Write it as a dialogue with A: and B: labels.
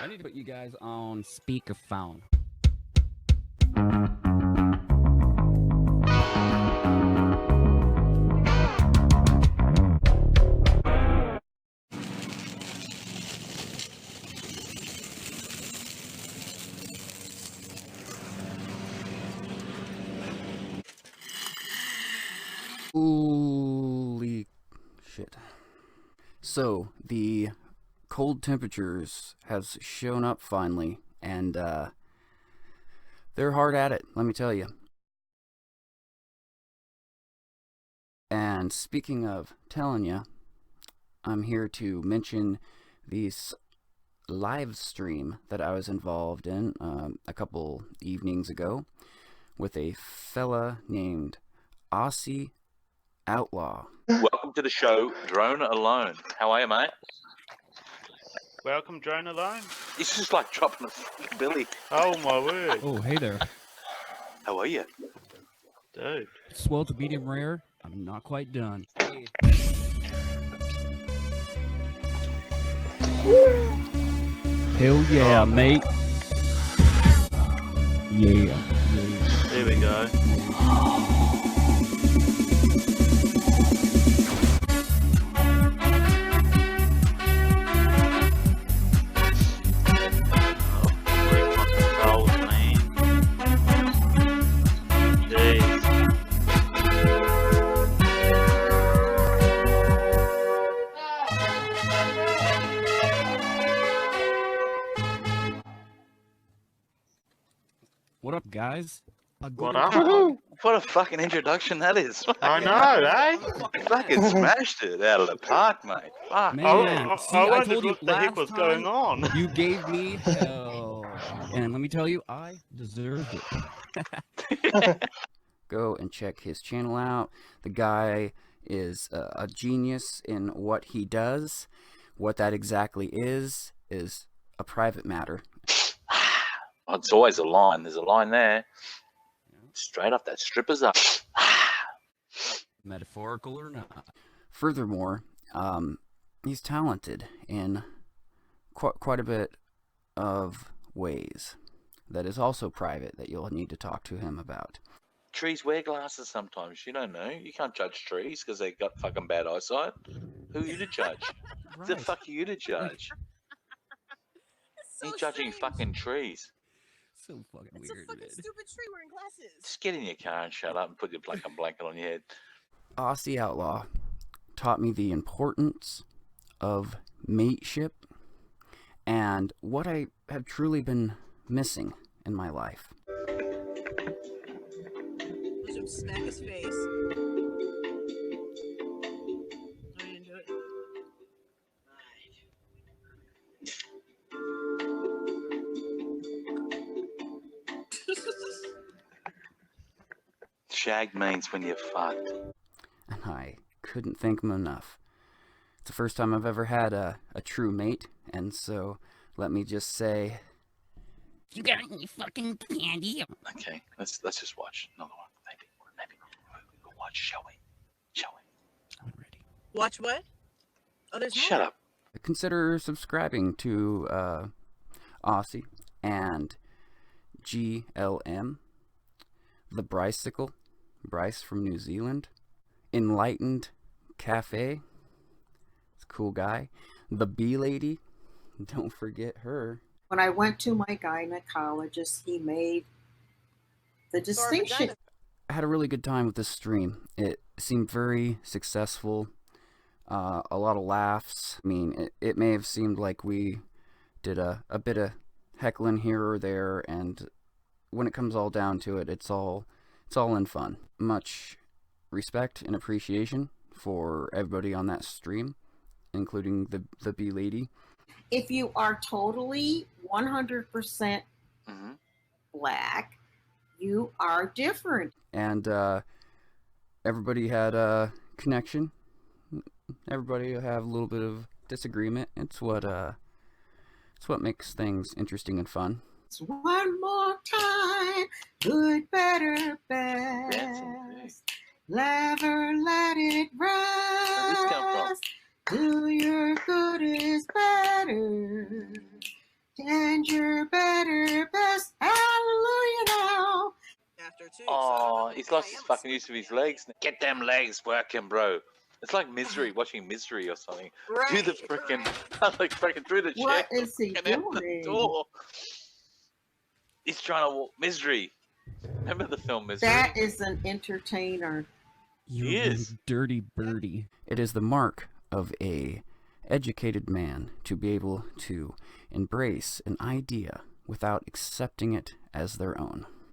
A: I need to put you guys on speakerphone. Holy shit. So, the cold temperatures has shown up finally, and they're hard at it, let me tell you. And speaking of telling you, I'm here to mention this live stream that I was involved in a couple evenings ago with a fella named Aussie Outlaw.
B: Welcome to the show, Drone Alone. How are you, mate?
C: Welcome, Drone Alone.
B: This is like dropping a fucking Billy.
C: Oh, my word.
A: Oh, hey there.
B: How are you?
C: Dude.
A: Swell to medium rare. I'm not quite done. Hell yeah, mate. Yeah.
C: There we go.
A: What up, guys?
C: What up?
B: What a fucking introduction that is.
C: I know, eh?
B: Fucking smashed it out of the park, mate. Fuck.
A: Man, see,
C: I
A: I
C: wondered
A: told you
C: what the heck
A: last
C: was going
A: time,
C: on.
A: you gave me hell. And let me tell you, I deserved it. Go and check his channel out. The guy is a genius in what he does. What that exactly is a private matter.
B: Oh, it's always a line. There's a line there. Straight up that stripper's up.
A: Metaphorical or not. Furthermore, he's talented in quite a bit of ways. That is also private that you'll need to talk to him about.
B: Trees wear glasses sometimes. You don't know. You can't judge trees because they got fucking bad eyesight. Who are you to judge?
A: Right.
B: The fuck are you to judge?
D: So
B: You're judging
D: strange.
B: fucking trees.
A: So fucking
D: It's
A: weird,
D: a fucking
A: man.
D: stupid tree wearing glasses.
B: Just get in your car and shut up and put your fucking blanket on your head.
A: Aussie Outlaw taught me the importance of mateship and what I have truly been missing in my life.
D: Let him smack his face. I didn't do it.
B: Shag means when you're fucked.
A: And I couldn't thank him enough. It's the first time I've ever had a true mate, and so let me just say, you got any fucking candy?
B: Okay, let's just watch another one. Maybe we'll watch, shall we? Shall we?
A: I'm ready.
D: Watch what? Oh, there's
B: Shut
D: more.
B: up.
A: Consider subscribing to Aussie and GLM, the Brycicle, Bryce from New Zealand, Enlightened Cafe, it's a cool guy, the Bee Lady, don't forget her.
E: When I went to my gynecologist, he made the distinction.
A: I had a really good time with this stream. It seemed very successful. A lot of laughs. I mean, it may have seemed like we did a bit of heckling here or there, and when it comes all down to it, it's all in fun. Much respect and appreciation for everybody on that stream, including the Bee Lady.
E: If you are totally 100% black, you are different.
A: And everybody had a connection. Everybody have a little bit of disagreement. It's what makes things interesting and fun.
E: It's one more time, good, better, best. Never let it
B: Where'd this come from?
E: rest. Do your good is better. and your better best. Hallelujah now.
D: After two.
B: Oh,
D: so
B: he's lost his
D: I am
B: fucking use of his legs. Get them legs working, bro. It's like Misery, watching Misery or something. Through the freaking, like freaking through the chair.
E: What is he
B: and out the
E: doing?
B: door. He's trying to walk. Misery. Remember the film Misery?
E: That is an entertainer.
A: You
B: He
A: little
B: is.
A: dirty birdie. It is the mark of a educated man to be able to embrace an idea without accepting it as their own.